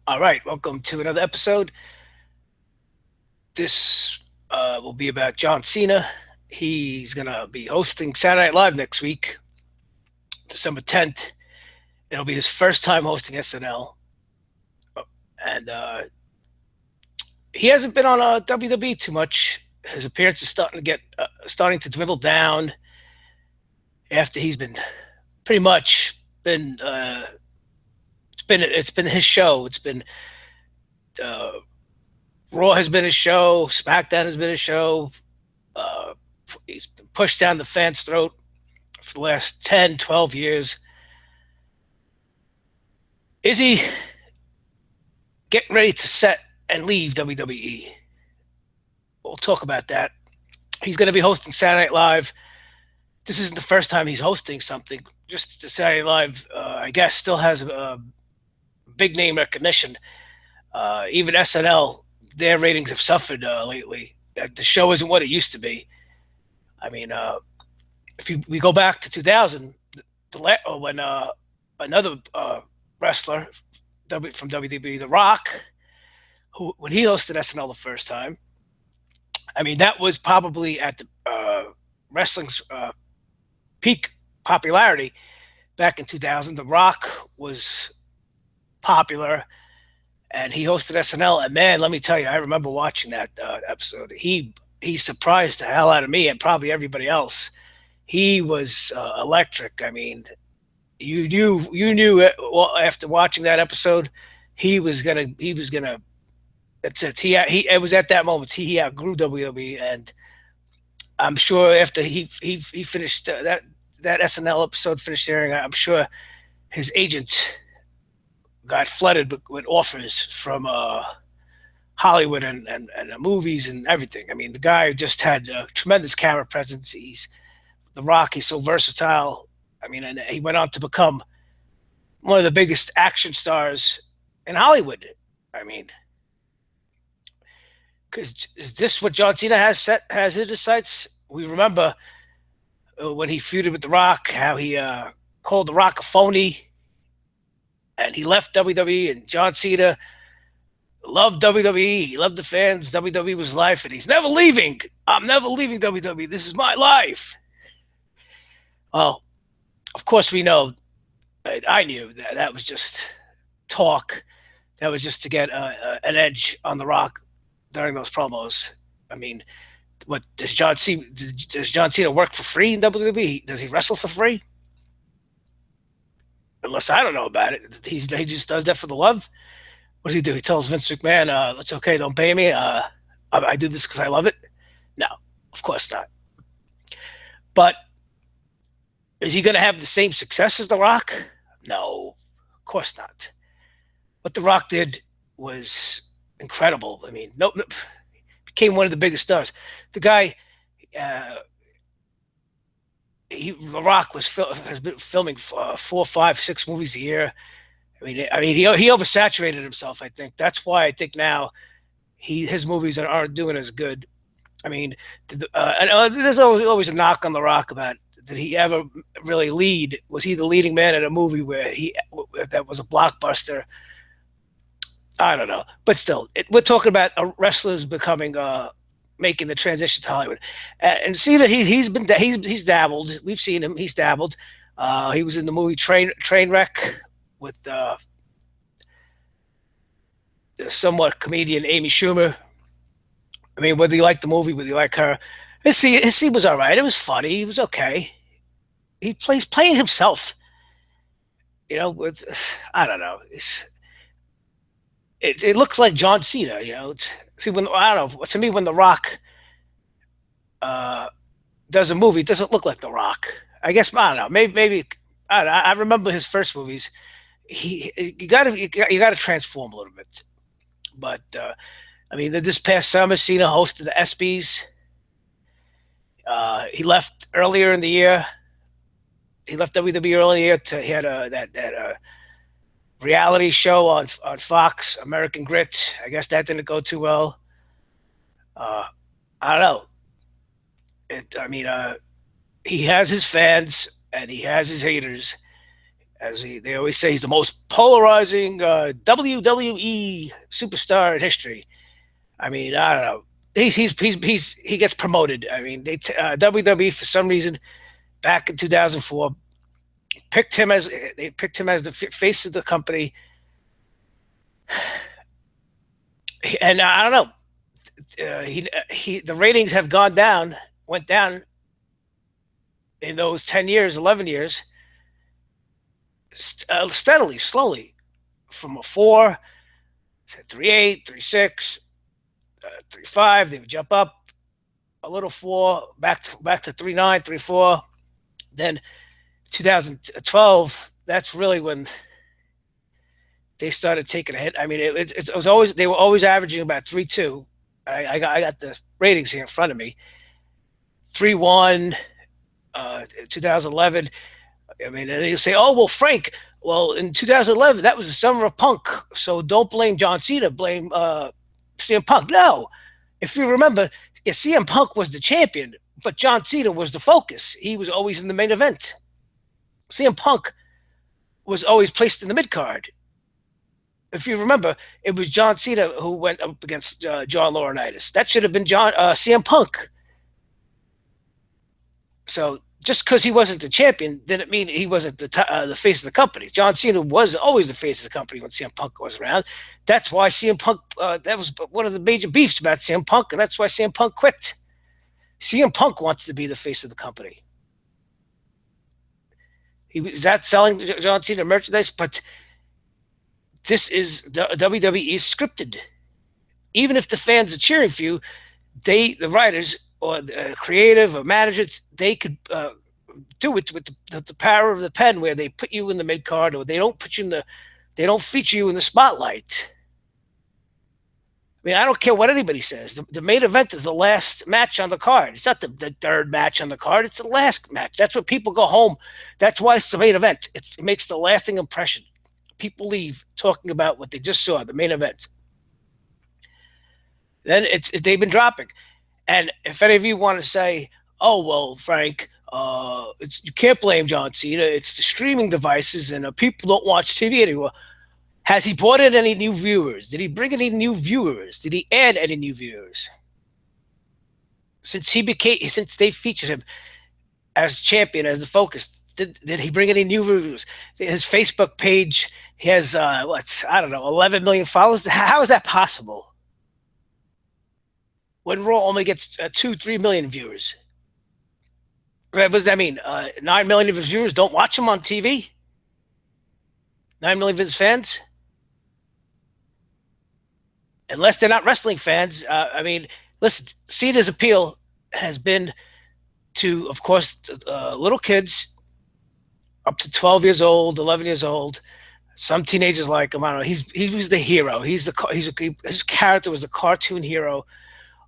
All right, welcome to another episode. This will be about John Cena. He's going to be hosting Saturday Night Live next week, December 10th. It'll be his first time hosting SNL. And he hasn't been on WWE too much. His appearance is starting to dwindle down after he's been pretty much been it's been his show. It's been uh, Raw has been his show. SmackDown has been his show. Uh, he's been pushed down the fans' throat for the last 10, 12 years. Is he getting ready to set and leave WWE? We'll talk about that. He's going to be hosting Saturday Night Live. This isn't the first time he's hosting something. Just Saturday Night Live, I guess, still has big name recognition. Even SNL, their ratings have suffered lately. The show isn't what it used to be. I mean, we go back to 2000, when another wrestler from WWE, The Rock, who when he hosted SNL the first time, I mean that was probably at the wrestling's peak popularity back in 2000. The Rock was popular, and he hosted SNL. And man, let me tell you, I remember watching that episode. He surprised the hell out of me and probably everybody else. He was electric. I mean, you knew it, well, after watching that episode, he was gonna. That's it. He it was at that moment he outgrew WWE, and I'm sure after he finished that SNL episode finished airing, I'm sure his agent got flooded with offers from Hollywood and the movies and everything. I mean, the guy just had a tremendous camera presence. He's The Rock. He's so versatile. I mean, and he went on to become one of the biggest action stars in Hollywood. I mean, because is this what John Cena has in his sights? We remember when he feuded with The Rock, how he called The Rock a phony, and he left WWE. And John Cena loved WWE. He loved the fans. WWE was life, and he's never leaving. I'm never leaving WWE. This is my life. Well, of course we know. I knew that was just talk. That was just to get an edge on The Rock during those promos. I mean, what does John Cena work for free in WWE? Does he wrestle for free? Unless I don't know about it. He just does that for the love. What does he do? He tells Vince McMahon, "It's okay, don't pay me. I do this because I love it." No, of course not. But is he going to have the same success as The Rock? No, of course not. What The Rock did was incredible. I mean, no, became one of the biggest stars. The guy, uh, The Rock has been filming 4, 5, 6 movies a year. He oversaturated himself. I think that's why I think now his movies aren't doing as good. I mean, there's always a knock on The Rock about did he ever really lead? Was he the leading man in a movie where that was a blockbuster? I don't know, but still, we're talking about wrestlers becoming making the transition to Hollywood, and Cena he's dabbled. We've seen him. He's dabbled. He was in the movie Trainwreck with the somewhat comedian Amy Schumer. I mean, whether you like the movie, whether you like her, his scene was all right. It was funny. He was okay. He plays playing himself. I don't know. It looks like John Cena. See, when I don't know. To me, when The Rock uh, does a movie, it doesn't look like The Rock. I guess I don't know. Maybe I don't know. I remember his first movies. You got to transform a little bit. But I mean, this past summer, Cena hosted the ESPYS. He left earlier in the year. He left WWE earlier. He had that reality show on Fox, American Grit. I guess that didn't go too well. Uh, I don't know. I mean, he has his fans and he has his haters. They always say, he's the most polarizing WWE superstar in history. I mean, I don't know. He gets promoted. I mean, WWE for some reason back in 2004 picked him as they picked him as the face of the company, and I don't know. He the ratings have gone down, went down in those 10 years, 11 years, steadily, slowly, from a 4 to 3.8, 3.6, 3.5. They would jump up a little 4, back to 3.9, 3.4. Then 2012, that's really when they started taking a hit. I mean, it was always, they were always averaging about 3.2. I got the ratings here in front of me. 3.1, 2011. I mean, and you say, oh well, Frank. Well, in 2011, that was the summer of Punk, so don't blame John Cena. Blame CM Punk. No, if you remember, yeah, CM Punk was the champion, but John Cena was the focus. He was always in the main event. CM Punk was always placed in the mid card. If you remember, it was John Cena who went up against John Laurinaitis. That should have been CM Punk. So just because he wasn't the champion didn't mean he wasn't the face of the company. John Cena was always the face of the company when CM Punk was around. That's why CM Punk, that was one of the major beefs about CM Punk, and that's why CM Punk quit. CM Punk wants to be the face of the company. He was out selling John Cena merchandise, but this is WWE is scripted. Even if the fans are cheering for you, the writers or the creative or managers, they could do it with the power of the pen, where they put you in the mid card, or they don't put you in they don't feature you in the spotlight. I mean, I don't care what anybody says. The main event is the last match on the card. It's not the third match on the card. It's the last match. That's what people go home. That's why it's the main event. It makes the lasting impression. People leave talking about what they just saw, the main event. Then they've been dropping. And if any of you want to say, "Oh well, Frank, you can't blame John Cena. It's the streaming devices, and people don't watch TV anymore." Has he brought in any new viewers? Did he bring any new viewers? Did he add any new viewers? Since they featured him as champion, as the focus, did he bring any new viewers? His Facebook page, he has I don't know, 11 million followers. How is that possible? When Raw only gets 2-3 million viewers. What does that mean? 9 million of his viewers don't watch him on TV? 9 million of his fans? Unless they're not wrestling fans. I mean, listen, Cena's appeal has been to, of course, little kids up to 12 years old, 11 years old. Some teenagers like him. I don't know. He was the hero. His character was the cartoon hero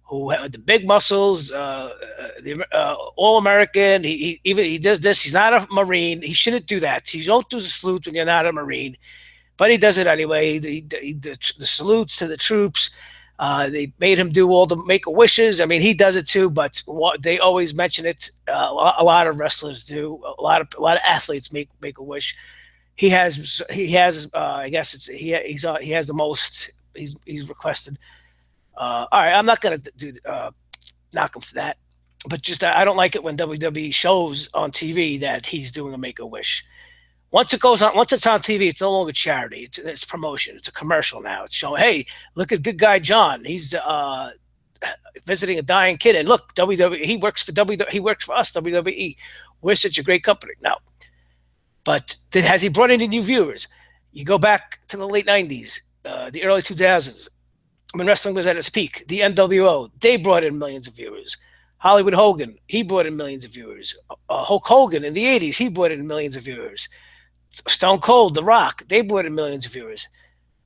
who had the big muscles, all American. He does this. He's not a Marine. He shouldn't do that. You don't do the salute when you're not a Marine, but he does it anyway. The salutes to the troops. They made him do all the make-a-wishes. I mean, he does it too, but they always mention it. A lot of wrestlers do. A lot of athletes make a wish. He has. I guess he has the most. He's requested. All right, I'm not gonna knock him for that, but just I don't like it when WWE shows on TV that he's doing a make-a-wish. Once it's on TV, it's no longer charity. It's promotion. It's a commercial now. It's showing, hey, look at good guy John. He's visiting a dying kid, and look, WWE. He works for WWE. He works for us, WWE. We're such a great company. No, but has he brought any new viewers? You go back to the late '90s, the early 2000s, when wrestling was at its peak. The NWO, they brought in millions of viewers. Hollywood Hogan, he brought in millions of viewers. Hulk Hogan in the '80s, he brought in millions of viewers. Stone Cold, The Rock, they brought in millions of viewers.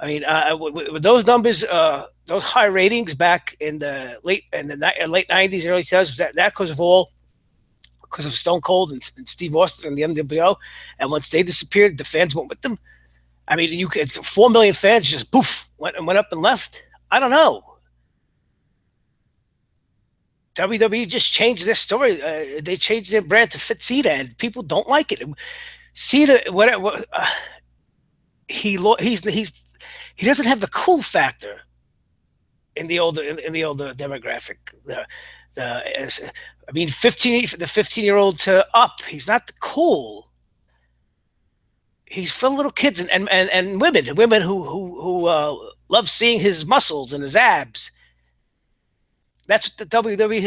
I mean, with those numbers, those high ratings back in the late '90s, early 2000s, that because of Stone Cold and Steve Austin and the NWO. And once they disappeared, the fans went with them. I mean, it's 4 million fans just poof went up and left. I don't know. WWE just changed their story. They changed their brand to fit Cena, and people don't like it. Cena, what he doesn't have the cool factor in the older demographic. I mean, 15-year-old to up. He's not cool. He's for little kids and women who love seeing his muscles and his abs. That's what the WWE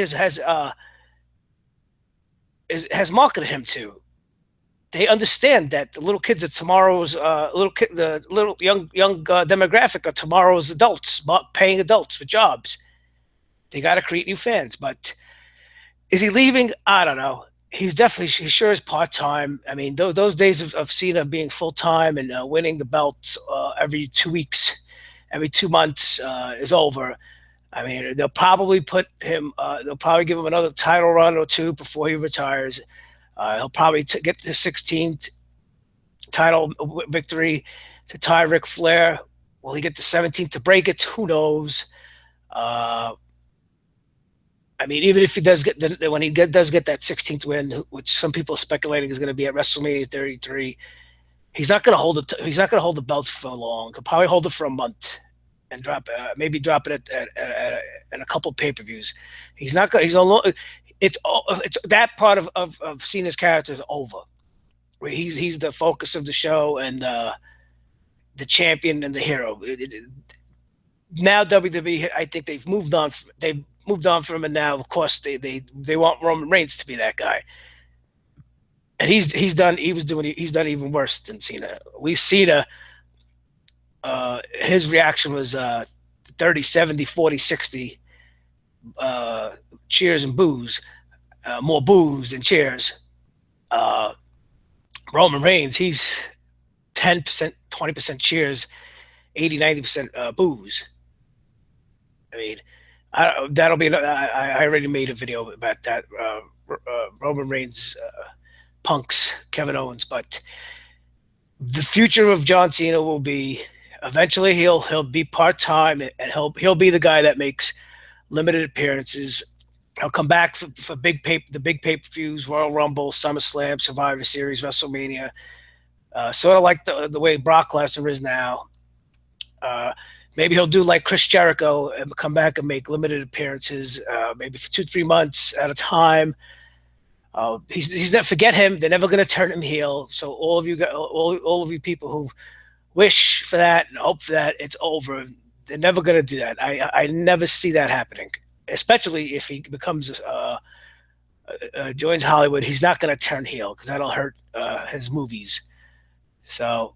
has marketed him to. They understand that the little kids are tomorrow's the little young demographic are tomorrow's adults, paying adults for jobs. They got to create new fans. But is he leaving? I don't know. He sure is part time. I mean, those days of Cena being full time and winning the belts every 2 weeks, every 2 months is over. I mean, they'll probably put him. They'll probably give him another title run or two before he retires. He'll probably get the 16th title victory to tie Ric Flair. Will he get the 17th to break it? Who knows? Uh, I mean, even if he does when does get that 16th win, which some people are speculating is going to be at WrestleMania 33, he's not going to hold it. He's not going to hold the belt for long. He'll probably hold it for a month and maybe drop it at a couple pay-per-views. He's not going. He's alone. It's that part of Cena's character is over. Where he's the focus of the show and the champion and the hero. Now WWE, I think they've moved on. They've moved on from him, and now, of course, they want Roman Reigns to be that guy. And he's done even worse than Cena. At least Cena, his reaction was 30, 70, 40, 60 cheers and boos, more boos than cheers. Roman Reigns, he's 10%, 20% cheers, 80, 90% boos. I mean, that'll be. I already made a video about that. Roman Reigns punks Kevin Owens, but the future of John Cena will be eventually he'll be part time and he'll be the guy that makes limited appearances. He'll come back for the big pay per views, Royal Rumble, SummerSlam, Survivor Series, WrestleMania. Sort of like the way Brock Lesnar is now. Maybe he'll do like Chris Jericho and come back and make limited appearances, maybe for 2-3 months at a time. He's never forget him. They're never going to turn him heel. So all of you people who wish for that and hope for that, it's over. They're never going to do that. I never see that happening. Especially if he becomes joins Hollywood, he's not going to turn heel because that'll hurt his movies. So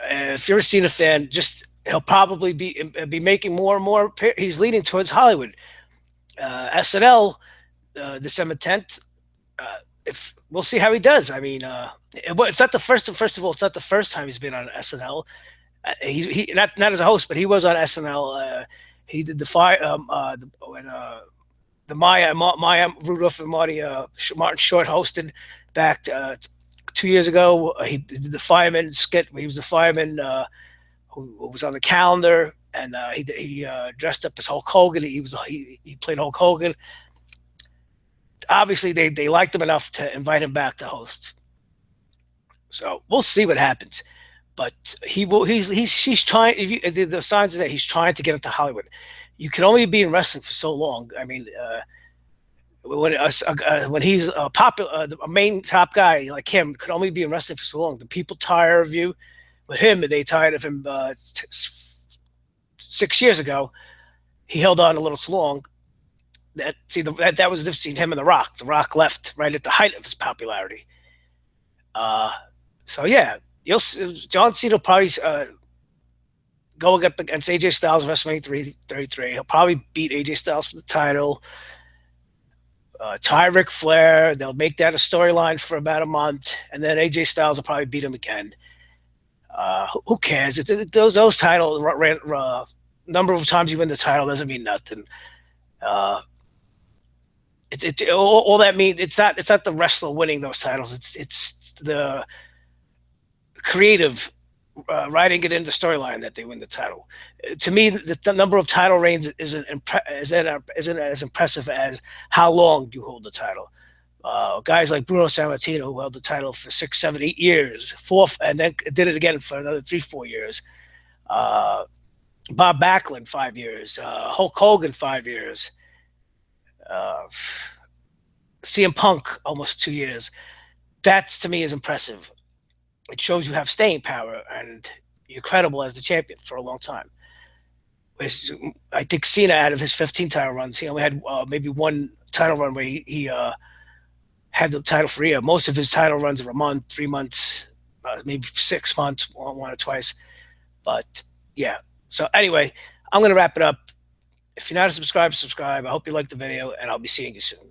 if you're a Cena fan, he'll probably be making more and more. He's leaning towards Hollywood. SNL, December 10th. If we'll see how he does. I mean, it's not the first. First of all, it's not the first time he's been on SNL. He not as a host, but he was on SNL. He did when the Maya Rudolph and Martin Short hosted back 2 years ago. He did the fireman skit. He was the fireman who was on the calendar, and he dressed up as Hulk Hogan. He played Hulk Hogan. Obviously, they liked him enough to invite him back to host. So we'll see what happens. But he's trying. The signs are that he's trying to get into Hollywood. You can only be in wrestling for so long. I mean, when he's a popular, a main top guy like him, could only be in wrestling for so long. The people tire of you. With him, they tired of him 6 years ago. He held on a little too long. That was the difference between him and The Rock. The Rock left right at the height of his popularity. So yeah. John Cena will probably go against AJ Styles at WrestleMania 33. He'll probably beat AJ Styles for the title. Tie Ric Flair. They'll make that a storyline for about a month, and then AJ Styles will probably beat him again. Who cares? Those titles, number of times you win the title doesn't mean nothing. All that means it's not the wrestler winning those titles. It's the creative writing it in the storyline that they win the title. To me, the number of title reigns isn't as impressive as how long you hold the title. Guys like Bruno Sammartino, who held the title for 6, 7, 8 years, and then did it again for another 3, 4 years. Uh, Bob Backlund, 5 years. Hulk Hogan, 5 years. Uh, CM Punk, almost 2 years. That to me is impressive. It shows you have staying power and you're credible as the champion for a long time. I think Cena, out of his 15 title runs, he only had maybe one title run where he had the title for a year. Most of his title runs are a month, 3 months, maybe 6 months, one or twice. But yeah. So anyway, I'm going to wrap it up. If you're not a subscriber, subscribe. I hope you liked the video, and I'll be seeing you soon.